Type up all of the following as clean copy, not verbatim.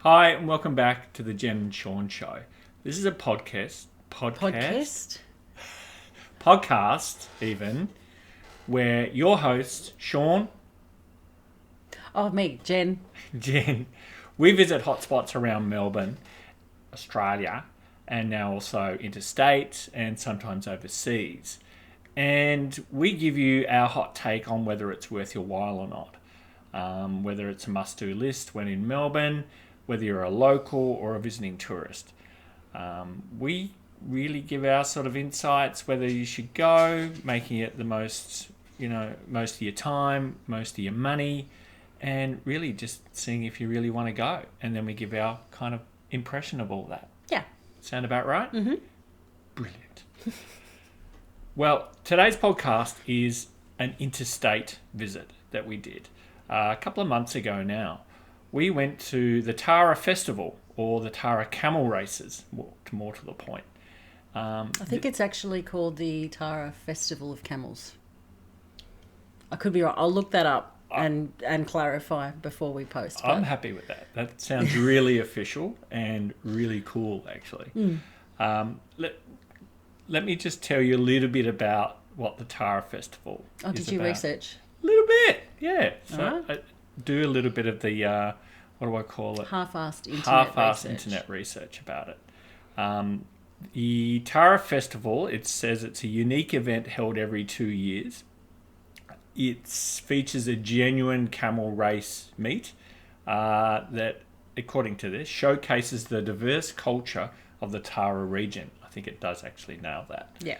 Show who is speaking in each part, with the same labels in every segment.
Speaker 1: Hi, and welcome back to the Jen and Sean Show. This is a podcast, even, where your host, Sean,
Speaker 2: me, Jen.
Speaker 1: we visit hotspots around Melbourne, Australia, and now also interstate and sometimes overseas. And we give you our hot take on whether it's worth your while or not. Whether it's a must-do list when in Melbourne, whether you're a local or a visiting tourist. We really give our sort of insights, whether you should go, making it the most of your time, most of your money, and really just seeing if you really want to go. And then we give our kind of impression of all that.
Speaker 2: Yeah.
Speaker 1: Sound about right?
Speaker 2: Mm-hmm.
Speaker 1: Brilliant. Well, today's podcast is an interstate visit that we did a couple of months ago now. We went to the Tara Festival, or the Tara Camel Races, more to the point.
Speaker 2: I think it's actually called the Tara Festival of Camels. I could be wrong. I'll look that up and clarify before we post.
Speaker 1: I'm happy with that. That sounds really official and really cool, actually. Let me just tell you a little bit about what the Tara Festival is
Speaker 2: did you
Speaker 1: about.
Speaker 2: research?
Speaker 1: A little bit, yeah. So
Speaker 2: Alright.
Speaker 1: I do a little bit of the, what do I call it?
Speaker 2: Half-assed
Speaker 1: internet research about it. The Tara Festival, it says it's a unique event held every 2 years. It features a genuine camel race meet that, according to this, showcases the diverse culture of the Tara region. I think it does actually nail that.
Speaker 2: Yeah.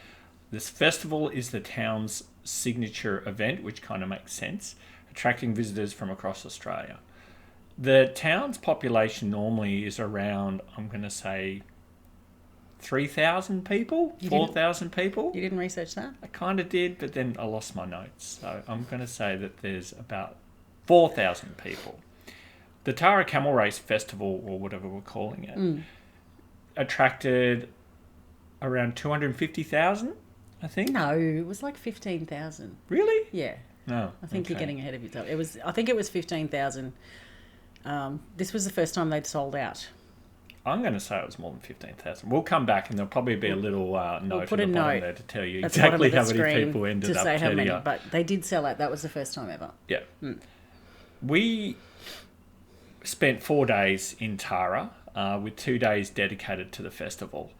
Speaker 1: This festival is the town's signature event, which kind of makes sense, attracting visitors from across Australia. The town's population normally is around, I'm going to say, 3,000 people, 4,000 people.
Speaker 2: You didn't research that?
Speaker 1: I kind of did, but then I lost my notes. So I'm going to say that there's about 4,000 people. The Tara Camel Race Festival, or whatever we're calling it, attracted around 250,000, I think.
Speaker 2: No, it was like 15,000.
Speaker 1: Really?
Speaker 2: Yeah.
Speaker 1: No.
Speaker 2: I think you're getting ahead of yourself. I think it was 15,000. This was the first time they'd sold out.
Speaker 1: I'm going to say it was more than 15,000. We'll come back and there'll probably be a little note
Speaker 2: put
Speaker 1: at
Speaker 2: a
Speaker 1: the bottom
Speaker 2: note
Speaker 1: there to tell you
Speaker 2: at the
Speaker 1: exactly
Speaker 2: bottom
Speaker 1: how
Speaker 2: of the
Speaker 1: many
Speaker 2: screen
Speaker 1: people ended
Speaker 2: to
Speaker 1: up
Speaker 2: say how
Speaker 1: turning
Speaker 2: many,
Speaker 1: up.
Speaker 2: but they did sell out. That was the first time ever.
Speaker 1: Yeah. We spent 4 days in Tara with 2 days dedicated to the festival.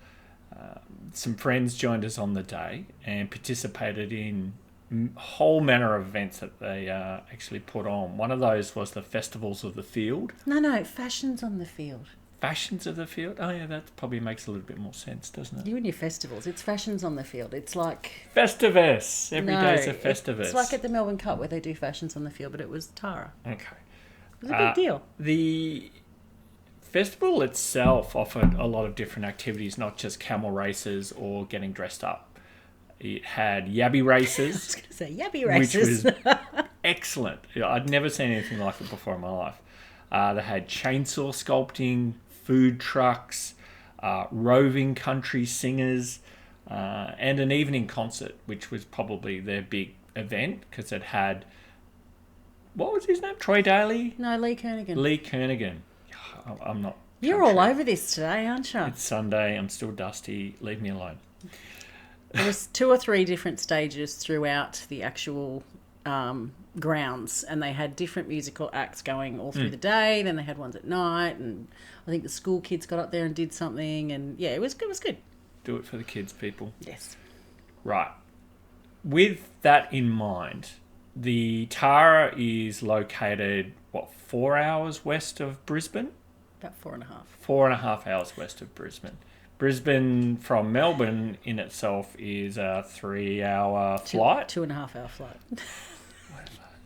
Speaker 1: Some friends joined us on the day and participated in a whole manner of events that they actually put on. One of those was the Festivals of the Field.
Speaker 2: No, Fashions on the Field.
Speaker 1: Fashions of the Field? Oh, yeah, that probably makes a little bit more sense, doesn't it?
Speaker 2: You and your festivals. It's Fashions on the Field. It's like...
Speaker 1: Festivus. Every day's a Festivus.
Speaker 2: It's like at the Melbourne Cup where they do Fashions on the Field, but it was Tara.
Speaker 1: Okay.
Speaker 2: It was a big deal.
Speaker 1: The festival itself offered a lot of different activities, not just camel races or getting dressed up. It had yabby races.
Speaker 2: I was going to say yabby races.
Speaker 1: Which was excellent. I'd never seen anything like it before in my life. They had chainsaw sculpting, food trucks, roving country singers, and an evening concert, which was probably their big event because it had, what was his name? Troy Daly?
Speaker 2: No, Lee Kernaghan.
Speaker 1: Lee Kernaghan. I'm not.
Speaker 2: You're all over this today, aren't you?
Speaker 1: It's Sunday. I'm still dusty. Leave me alone.
Speaker 2: There was 2 or 3 different stages throughout the actual grounds, and they had different musical acts going all through the day. Then they had ones at night, and I think the school kids got up there and did something, and yeah, it was good. It was good.
Speaker 1: Do it for the kids, people.
Speaker 2: Yes.
Speaker 1: Right. With that in mind, the Tara is located 4 hours west of Brisbane?
Speaker 2: About 4.5.
Speaker 1: 4.5 hours west of Brisbane. Brisbane from Melbourne in itself is a 3-hour flight.
Speaker 2: 2.5-hour flight.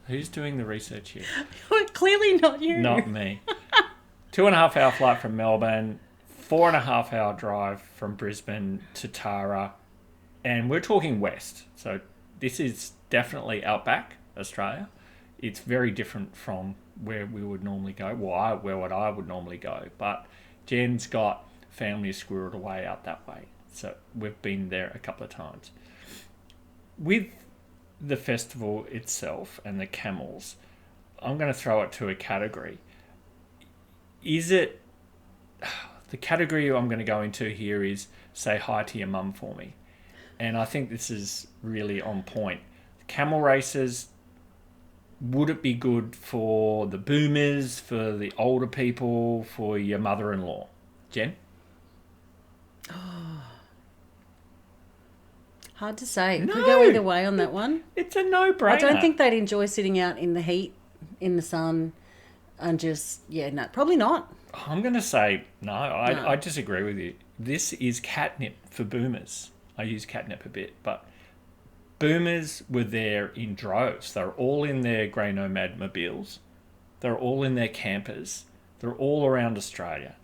Speaker 1: Who's doing the research here?
Speaker 2: Clearly not you.
Speaker 1: Not me. 2.5-hour flight from Melbourne, 4.5-hour drive from Brisbane to Tara, and we're talking west. So this is definitely outback Australia. It's very different from where we would normally go. Well, where I would normally go, but Jen's got family squirreled away out that way. So we've been there a couple of times. With the festival itself and the camels, I'm going to throw it to a category. Is it the category I'm going to go into here is say hi to your mum for me. And I think this is really on point. Camel races, would it be good for the boomers, for the older people, for your mother-in-law? Jen?
Speaker 2: Hard to say.
Speaker 1: No.
Speaker 2: Could go either way on that one.
Speaker 1: It's a no-brainer.
Speaker 2: I don't think they'd enjoy sitting out in the heat, in the sun, and just, no, probably not.
Speaker 1: I'm going to say no. I disagree with you. This is catnip for boomers. I use catnip a bit, but boomers were there in droves. They're all in their grey nomad mobiles. They're all in their campers. They're all around Australia.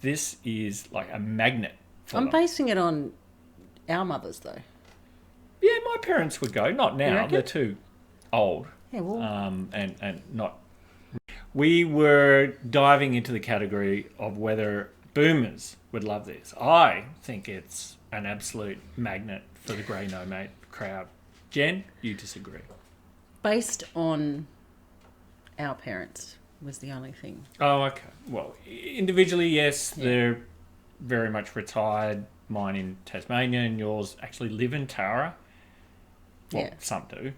Speaker 1: This is like a magnet for
Speaker 2: I'm
Speaker 1: them.
Speaker 2: basing it on our mothers, though.
Speaker 1: Yeah, my parents would go. Not now. They're too old.
Speaker 2: Yeah, well...
Speaker 1: and not... We were diving into the category of whether boomers would love this. I think it's an absolute magnet for the grey nomad crowd. Jen, you disagree.
Speaker 2: Based on our parents was the only thing.
Speaker 1: Oh, okay. Well, individually, yes, they're very much retired. Mine in Tasmania and yours actually live in Tara. Well, some do.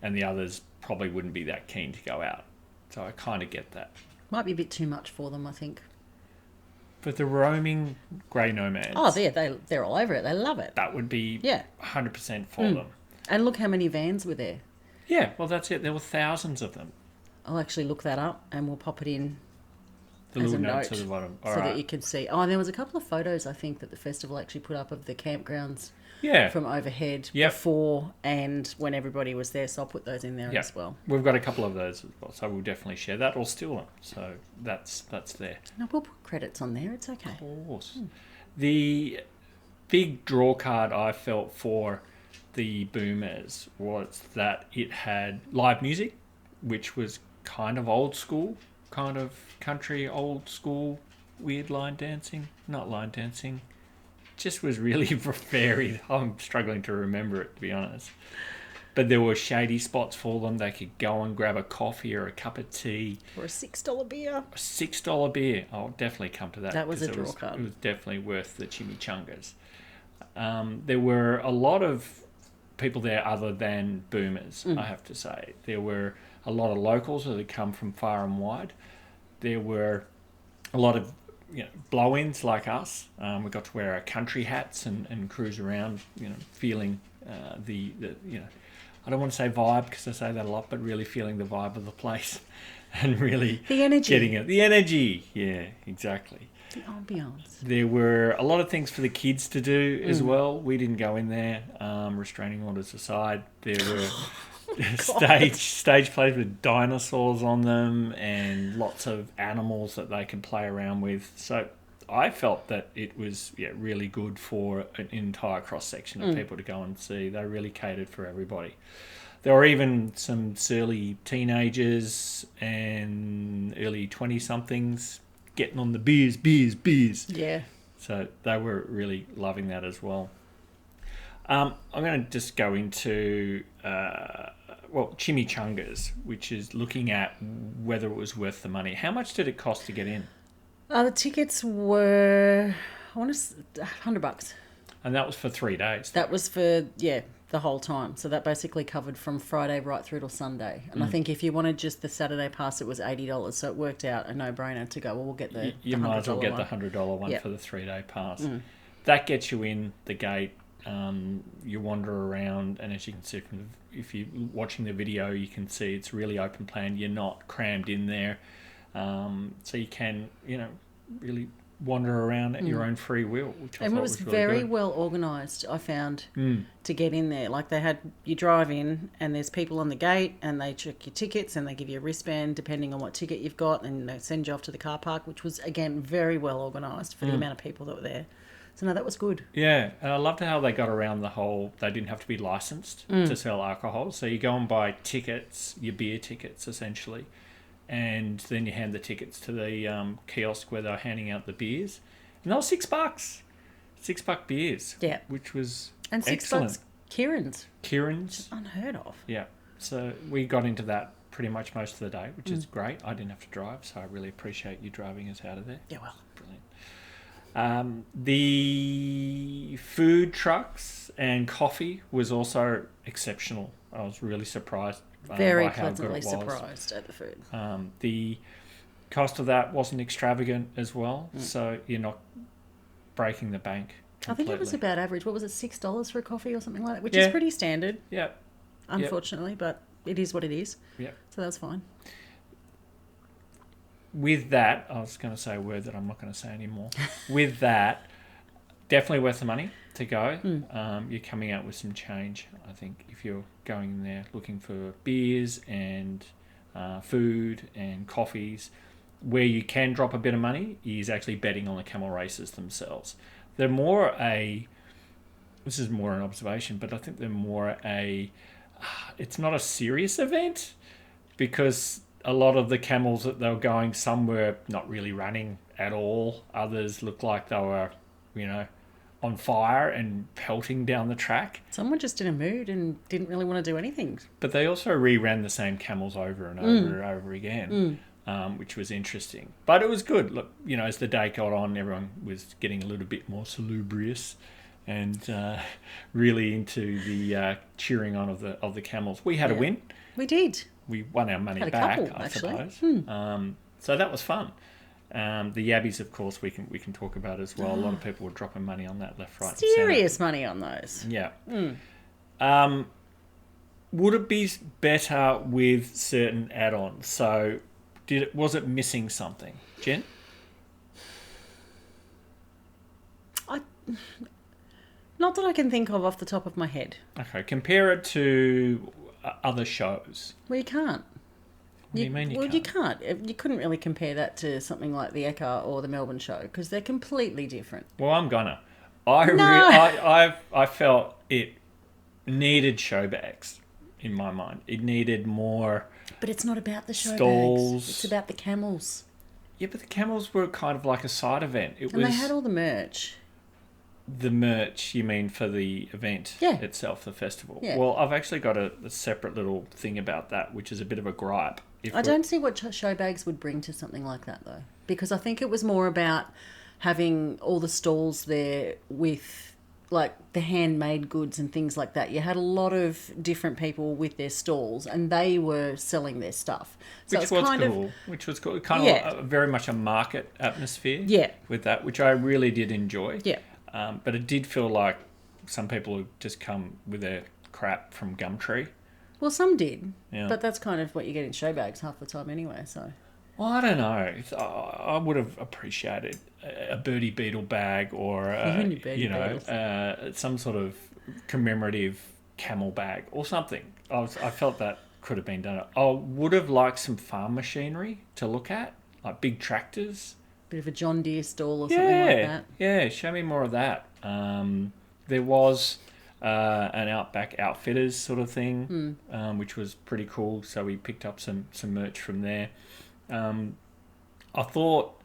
Speaker 1: And the others probably wouldn't be that keen to go out. So I kind of get that.
Speaker 2: Might be a bit too much for them, I think.
Speaker 1: But the roaming grey nomads...
Speaker 2: Oh, they're all over it. They love it.
Speaker 1: That would be 100% for them.
Speaker 2: And look how many vans were there.
Speaker 1: Yeah, well, that's it. There were thousands of them.
Speaker 2: I'll actually look that up and we'll pop it in
Speaker 1: the
Speaker 2: as
Speaker 1: little
Speaker 2: a
Speaker 1: notes
Speaker 2: note
Speaker 1: at the bottom.
Speaker 2: so that you can see. Oh, and there was a couple of photos, I think, that the festival actually put up of the campgrounds from overhead before and when everybody was there. So I'll put those in there as well.
Speaker 1: We've got a couple of those as well, so we'll definitely share that or steal them. So that's there.
Speaker 2: No, we'll put credits on there. It's okay.
Speaker 1: Of course. The big draw card I felt for the boomers was that it had live music, which was kind of old school, kind of country old school, weird line dancing. Not line dancing. Just was really varied. I'm struggling to remember it, to be honest. But there were shady spots for them. They could go and grab a coffee or a cup of tea.
Speaker 2: Or a $6 beer.
Speaker 1: A $6 beer. I'll definitely come to that.
Speaker 2: That was a draw card.
Speaker 1: It was definitely worth the chimichangas. There were a lot of people there other than boomers, I have to say. There were a lot of locals that had come from far and wide. There were a lot of blow-ins like us. We got to wear our country hats and cruise around, feeling the I don't want to say vibe because I say that a lot, but really feeling the vibe of the place and really
Speaker 2: the energy.
Speaker 1: Getting it. The energy, yeah, exactly.
Speaker 2: The ambiance.
Speaker 1: There were a lot of things for the kids to do as well. We didn't go in there, restraining orders aside. There were stage plays with dinosaurs on them and lots of animals that they could play around with. So I felt that it was really good for an entire cross-section of people to go and see. They really catered for everybody. There were even some surly teenagers and early 20-somethings getting on the beers.
Speaker 2: Yeah.
Speaker 1: So they were really loving that as well. I'm going to just go into, chimichangas, which is looking at whether it was worth the money. How much did it cost to get in?
Speaker 2: The tickets were, $100.
Speaker 1: And that was for 3 days.
Speaker 2: That was for, the whole time. So that basically covered from Friday right through till Sunday. And I think if you wanted just the Saturday pass, it was $80. So it worked out a no-brainer to go, we'll get the
Speaker 1: You might as well get the $100 one for the 3-day pass. That gets you in the gate. You wander around, and as you can see if you're watching the video, you can see it's really open plan. You're not crammed in there. So you can, really wander around at your own free will, which I thought was really
Speaker 2: very
Speaker 1: good.
Speaker 2: well organised, I found, to get in there. Like you drive in and there's people on the gate and they check your tickets and they give you a wristband depending on what ticket you've got and they send you off to the car park, which was, again, very well organised for the amount of people that were there. So, no, that was good.
Speaker 1: Yeah, and I loved how they got around the whole, they didn't have to be licensed to sell alcohol. So you go and buy tickets, your beer tickets, essentially. And then you hand the tickets to the kiosk where they're handing out the beers. And they were $6. $6 beers.
Speaker 2: Yeah.
Speaker 1: Which was
Speaker 2: and $6
Speaker 1: excellent.
Speaker 2: Kieran's.
Speaker 1: Kieran's.
Speaker 2: Unheard of.
Speaker 1: Yeah. So we got into that pretty much most of the day, which is great. I didn't have to drive, so I really appreciate you driving us out of there.
Speaker 2: Yeah, well.
Speaker 1: Brilliant. The food trucks and coffee was also exceptional. I was really surprised
Speaker 2: Very
Speaker 1: by how good
Speaker 2: pleasantly
Speaker 1: it was.
Speaker 2: surprised at the food.
Speaker 1: The cost of that wasn't extravagant as well, so you're not breaking the bank completely.
Speaker 2: I think it was about average. What was it, $6 for a coffee or something like that, which is pretty standard.
Speaker 1: Yeah.
Speaker 2: Unfortunately, but it is what it is.
Speaker 1: Yeah.
Speaker 2: So that's fine.
Speaker 1: With that, I was going to say a word that I'm not going to say anymore. With that, definitely worth the money to go. You're coming out with some change, I think, if you're going in there looking for beers and food and coffees. Where you can drop a bit of money is actually betting on the camel races themselves. They're more this is more an observation, but I think they're more it's not a serious event, because a lot of the camels that they were going, some were not really running at all. Others looked like they were, on fire and pelting down the track.
Speaker 2: Some were just in a mood and didn't really want to do anything.
Speaker 1: But they also re-ran the same camels over and over and over again, which was interesting. But it was good. Look, as the day got on, everyone was getting a little bit more salubrious and really into the cheering on of the camels. We had a win.
Speaker 2: We did.
Speaker 1: We won our money
Speaker 2: Had a
Speaker 1: back,
Speaker 2: couple,
Speaker 1: I
Speaker 2: actually.
Speaker 1: suppose. So that was fun. The Yabbies, of course, we can talk about as well. A lot of people were dropping money on that left, right,
Speaker 2: Serious money on those.
Speaker 1: and centre. Yeah. Would it be better with certain add-ons? So, was it missing something, Jen?
Speaker 2: Not that I can think of off the top of my head.
Speaker 1: Okay, compare it to other shows.
Speaker 2: Well, you can't.
Speaker 1: What do you mean you can't?
Speaker 2: You can't. You couldn't really compare that to something like the Ekka or the Melbourne show, because they're completely different.
Speaker 1: Well, I'm gonna. I felt it needed show bags in my mind. It needed more.
Speaker 2: But it's not about the show
Speaker 1: stalls.
Speaker 2: bags. It's about the camels.
Speaker 1: Yeah, but the camels were kind of like a side event.
Speaker 2: They had all the merch.
Speaker 1: The merch, you mean, for the event itself, the festival?
Speaker 2: Yeah.
Speaker 1: Well, I've actually got a separate little thing about that, which is a bit of a gripe.
Speaker 2: I don't see what show bags would bring to something like that, though. Because I think it was more about having all the stalls there with, like, the handmade goods and things like that. You had a lot of different people with their stalls, and they were selling their stuff. So
Speaker 1: which was cool. Kind of very much a market atmosphere with that, which I really did enjoy.
Speaker 2: Yeah.
Speaker 1: But it did feel like some people had just come with their crap from Gumtree.
Speaker 2: Well, some did.
Speaker 1: Yeah.
Speaker 2: But that's kind of what you get in show bags half the time anyway, so...
Speaker 1: Well, I don't know. I would have appreciated a birdie beetle bag or, some sort of commemorative camel bag or something. I felt that could have been done. I would have liked some farm machinery to look at, like big tractors.
Speaker 2: Bit of a John Deere stall or something like that.
Speaker 1: Yeah, show me more of that. There was an Outback Outfitters sort of thing, which was pretty cool. So we picked up some merch from there. I thought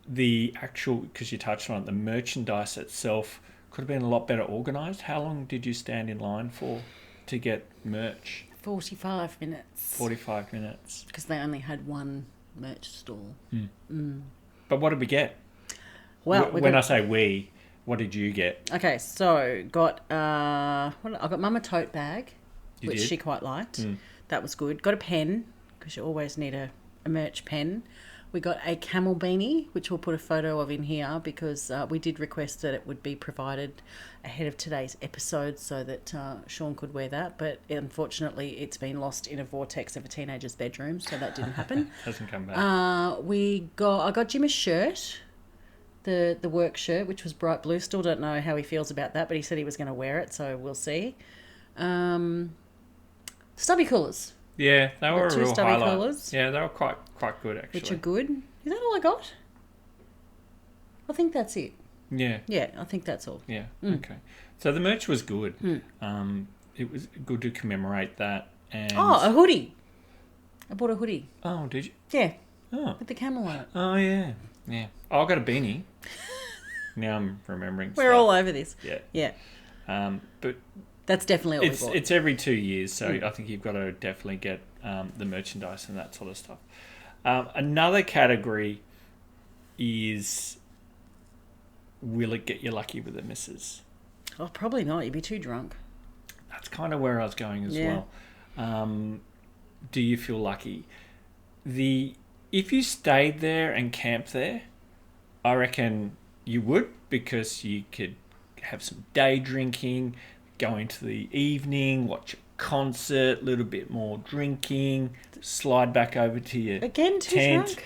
Speaker 1: the actual, because you touched on it, the merchandise itself could have been a lot better organised. How long did you stand in line for to get merch?
Speaker 2: 45 minutes.
Speaker 1: 45 minutes.
Speaker 2: Because they only had one merch stall.
Speaker 1: But what did we get?
Speaker 2: Well,
Speaker 1: I say we, what did you get?
Speaker 2: Okay, so got I got Mum a tote bag, which she quite liked. That was good. Got a pen, because you always need a merch pen. We got a camel beanie, which we'll put a photo of in here, because we did request that it would be provided ahead of today's episode so that Sean could wear that. But unfortunately, it's been lost in a vortex of a teenager's bedroom, so that didn't happen.
Speaker 1: Hasn't come back.
Speaker 2: I got Jim a shirt, the work shirt, which was bright blue. Still don't know how he feels about that, but he said he was going to wear it, so we'll see. Stubby coolers.
Speaker 1: Yeah, they were a real highlight.
Speaker 2: Coolers,
Speaker 1: yeah, they were quite good, actually.
Speaker 2: which are good. Is that all I got? I think that's it.
Speaker 1: Yeah.
Speaker 2: Yeah, I think that's all.
Speaker 1: Yeah, okay. So the merch was good. It was good to commemorate that. And
Speaker 2: a hoodie. I bought a hoodie.
Speaker 1: Oh, did you?
Speaker 2: Yeah.
Speaker 1: Oh.
Speaker 2: With the camel on it.
Speaker 1: Oh, yeah. Yeah. Oh, I got a beanie. Now I'm remembering
Speaker 2: We're all over this.
Speaker 1: Yeah.
Speaker 2: Yeah.
Speaker 1: But
Speaker 2: that's definitely all we bought.
Speaker 1: It's every 2 years, so I think you've got to definitely get the merchandise and that sort of stuff. Another category is, will it get you lucky with the missus?
Speaker 2: Oh, probably not. You'd be too drunk.
Speaker 1: That's kind of where I was going as well. Do you feel lucky? If you stayed there and camped there, I reckon you would, because you could have some day drinking, go into the evening, watch a concert, a little bit more drinking, slide back over to your
Speaker 2: Again, too
Speaker 1: tent,
Speaker 2: drunk.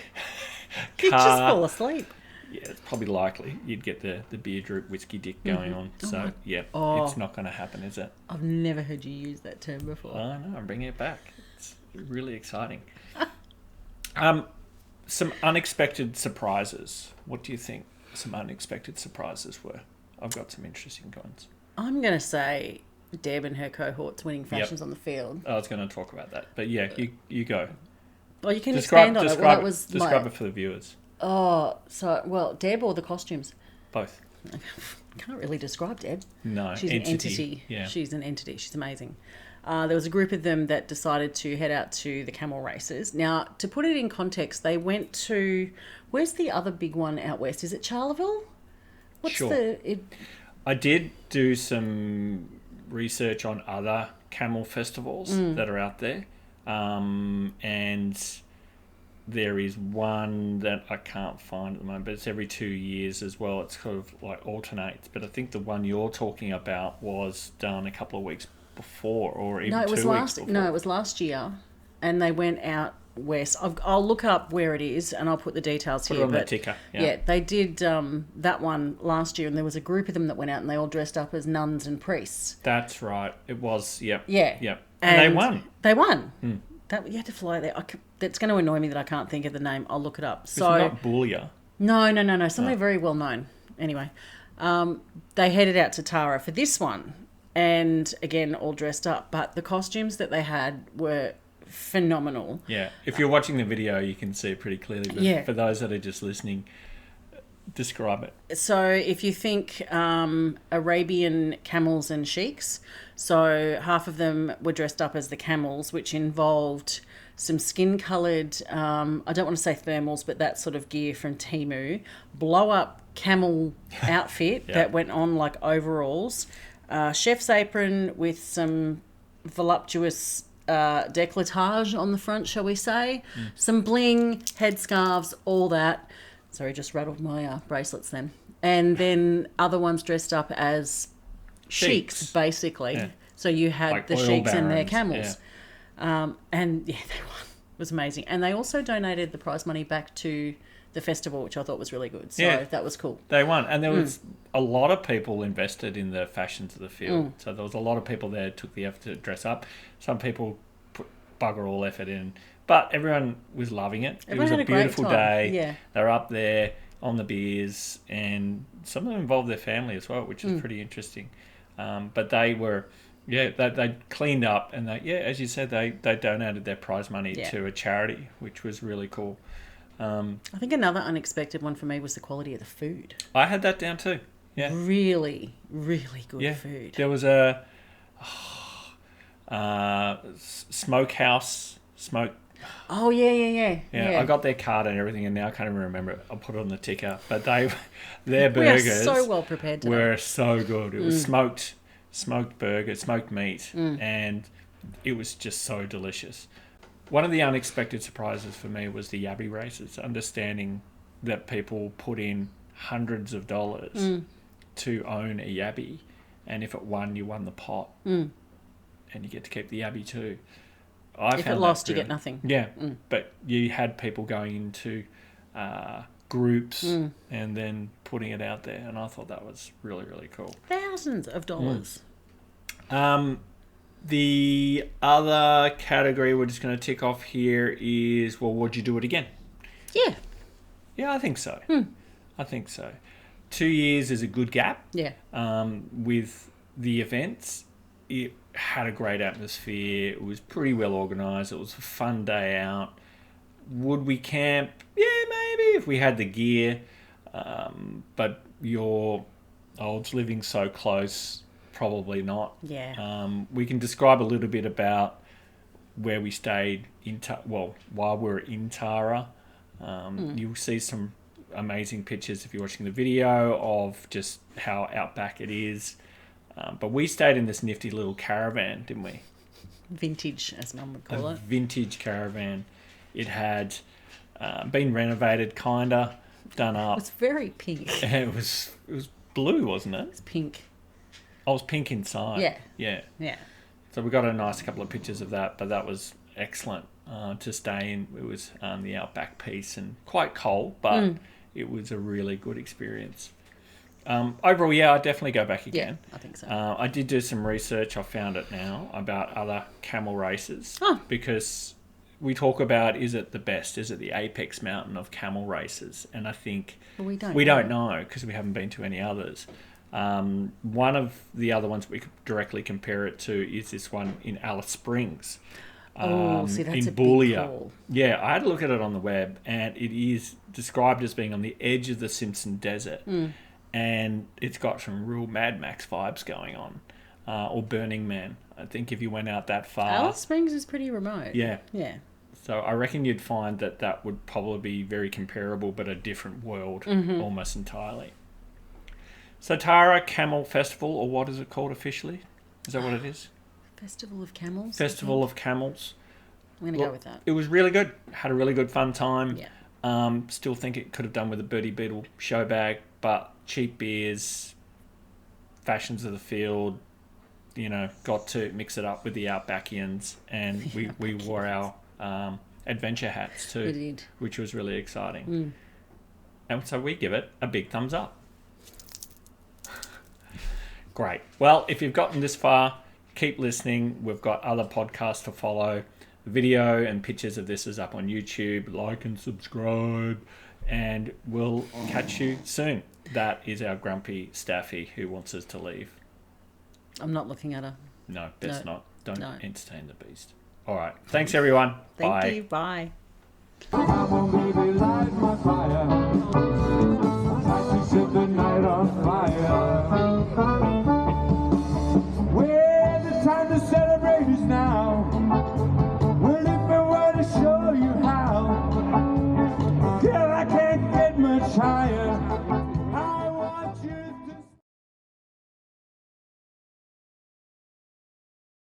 Speaker 2: You'd just fall asleep.
Speaker 1: Yeah, it's probably likely you'd get the beer droop whiskey dick going on. So, it's not going to happen, is it?
Speaker 2: I've never heard you use that term before.
Speaker 1: I know, I'm bringing it back. It's really exciting. Some unexpected surprises. What do you think some unexpected surprises were? I've got some interesting ones.
Speaker 2: I'm going to say Deb and her cohorts winning fashions on the field.
Speaker 1: I was going to talk about that. But yeah, you go.
Speaker 2: Well, you can expand on it. Well,
Speaker 1: describe it for the viewers.
Speaker 2: Oh, Deb or the costumes?
Speaker 1: Both.
Speaker 2: Can't really describe Deb.
Speaker 1: No,
Speaker 2: she's an entity.
Speaker 1: Yeah.
Speaker 2: She's an entity. She's amazing. There was a group of them that decided to head out to the camel races. Now, to put it in context, they went to... Where's the other big one out west? Is it Charleville?
Speaker 1: I did do some research on other camel festivals that are out there. And there is one that I can't find at the moment, but it's every 2 years as well. It's sort of like alternates. But I think the one you're talking about was done a couple of weeks before, or even 2 weeks before.
Speaker 2: No, it was last year, and they went out west. I'll look up where it is, and I'll put the details here.
Speaker 1: Put it on the ticker.
Speaker 2: Yeah, they did that one last year, and there was a group of them that went out, and they all dressed up as nuns and priests.
Speaker 1: That's right. It was. Yep.
Speaker 2: Yeah.
Speaker 1: Yep. And they won.
Speaker 2: They won. You had to fly there. That's going to annoy me that I can't think of the name. I'll look it up.
Speaker 1: It's not Boulia.
Speaker 2: No. Somebody very well known. Anyway, they headed out to Tara for this one. And again, all dressed up. But the costumes that they had were phenomenal.
Speaker 1: Yeah. If you're watching the video, you can see it pretty clearly. But for those that are just listening, describe it.
Speaker 2: So if you think Arabian camels and sheiks, so half of them were dressed up as the camels, which involved some skin-coloured, I don't want to say thermals, but that sort of gear from Temu, blow-up camel outfit that went on like overalls, chef's apron with some voluptuous décolletage on the front, shall we say, some bling, headscarves, all that. Sorry, just rattled my bracelets then. And then other ones dressed up as sheiks, basically. Yeah. So you had like the sheiks and their camels. Yeah. And yeah, they won. It was amazing. And they also donated the prize money back to the festival, which I thought was really good. So that was cool.
Speaker 1: They won. And there was a lot of people invested in the fashions of the field. So there was a lot of people there who took the effort to dress up. Some people put bugger all effort in. But everyone was loving it.
Speaker 2: Everyone
Speaker 1: it was a beautiful day.
Speaker 2: Yeah.
Speaker 1: They were up there on the beers, and some of them involved their family as well, which is pretty interesting. But they were, they cleaned up, and as you said, they donated their prize money to a charity, which was really cool.
Speaker 2: I think another unexpected one for me was the quality of the food.
Speaker 1: I had that down too. Yeah.
Speaker 2: Really, really good food.
Speaker 1: There was a smokehouse.
Speaker 2: Oh, yeah.
Speaker 1: I got their card and everything, and now I can't even remember it. I'll put it on the ticker. But their burgers
Speaker 2: we are so well prepared today.
Speaker 1: Were so good. It was smoked burger, smoked meat, and it was just so delicious. One of the unexpected surprises for me was the yabby races, understanding that people put in hundreds of dollars to own a yabby, and if it won, you won the pot, and you get to keep the yabby too.
Speaker 2: If it lost, you get nothing.
Speaker 1: Yeah, but you had people going into groups and then putting it out there, and I thought that was really, really cool.
Speaker 2: Thousands of dollars.
Speaker 1: The other category we're just going to tick off here is, well, would you do it again?
Speaker 2: Yeah.
Speaker 1: Yeah, I think so. I think so. 2 years is a good gap.
Speaker 2: Yeah.
Speaker 1: With the events, it had a great atmosphere. It was pretty well organised. It was a fun day out. Would we camp? Yeah, maybe if we had the gear. But I was living so close, probably not.
Speaker 2: Yeah.
Speaker 1: We can describe a little bit about where we stayed while we're in Tara. You'll see some amazing pictures if you're watching the video of just how outback it is. But we stayed in this nifty little caravan, didn't we?
Speaker 2: Vintage, as Mum would call it.
Speaker 1: Vintage caravan. It had been renovated, kinda done up.
Speaker 2: It was very pink.
Speaker 1: It was blue, wasn't it?
Speaker 2: It's pink.
Speaker 1: I was pink inside.
Speaker 2: Yeah.
Speaker 1: So we got a nice couple of pictures of that, but that was excellent to stay in. It was the outback piece and quite cold, but it was a really good experience. Overall, I'd definitely go back again.
Speaker 2: Yeah, I think so.
Speaker 1: I did do some research. I found it now about other camel races because we talk about, is it the best? Is it the apex mountain of camel races? And I think
Speaker 2: we
Speaker 1: don't know because we haven't been to any others. One of the other ones we could directly compare it to is this one in Alice Springs.
Speaker 2: That's
Speaker 1: in
Speaker 2: a
Speaker 1: Boulia.
Speaker 2: big call.
Speaker 1: Yeah, I had a look at it on the web, and it is described as being on the edge of the Simpson Desert. And it's got some real Mad Max vibes going on, or Burning Man. I think if you went out that far...
Speaker 2: Alice Springs is pretty remote.
Speaker 1: Yeah.
Speaker 2: Yeah.
Speaker 1: So I reckon you'd find that would probably be very comparable, but a different world almost entirely. So Tara Camel Festival, or what is it called officially? Is that what it is?
Speaker 2: Festival of Camels?
Speaker 1: Festival of Camels.
Speaker 2: I'm going to go with that.
Speaker 1: It was really good. Had a really good fun time.
Speaker 2: Yeah.
Speaker 1: Still think it could have done with a Birdie Beetle show bag, but cheap beers, fashions of the field, got to mix it up with the Outbackians, and we wore our adventure hats too.
Speaker 2: We did.
Speaker 1: Which was really exciting. And so we give it a big thumbs up. Great. Well, if you've gotten this far, keep listening. We've got other podcasts to follow. The video and pictures of this is up on YouTube. Like and subscribe. And we'll catch you soon. That is our grumpy staffy who wants us to leave.
Speaker 2: I'm not looking at her.
Speaker 1: No, best not. Don't
Speaker 2: No.
Speaker 1: entertain the beast. All right. Thanks, everyone.
Speaker 2: Thank you. Bye.
Speaker 3: Come on, baby, light my fire. Like to set the night on fire. Well, the time to celebrate is now. Well, if I were to show you how, girl, I can't get much higher.